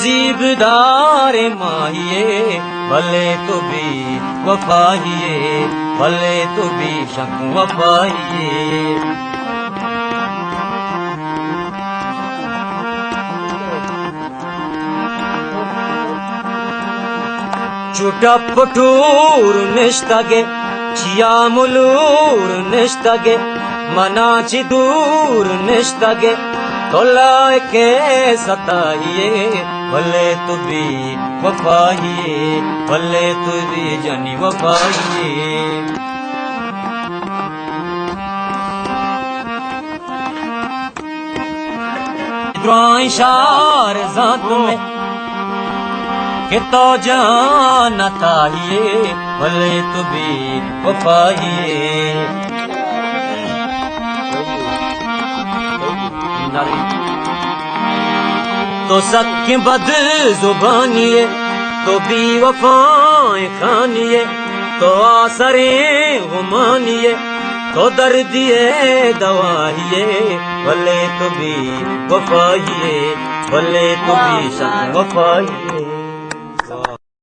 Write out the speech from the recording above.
जीबदार माहिए भले तो भी वफाहिए भले तो भी शक वफाहिए। चुटा पटूर निष्ठगे चिया मुलूर निष्ठगे मनाची दूर निष्ठगे तोला के सताइए भले तू भी वफाइए भले तू भी जानी वफाइए। शार जात में कि तो जान ताहिए भले तू भी वफाइए। तो सक बद जुबानिए तो भी वफाएं खानिए तो आसरे गुमानिए तो दर्दिए दवाइए भले तो भी वफाइए भले तो भी शक वफाइए।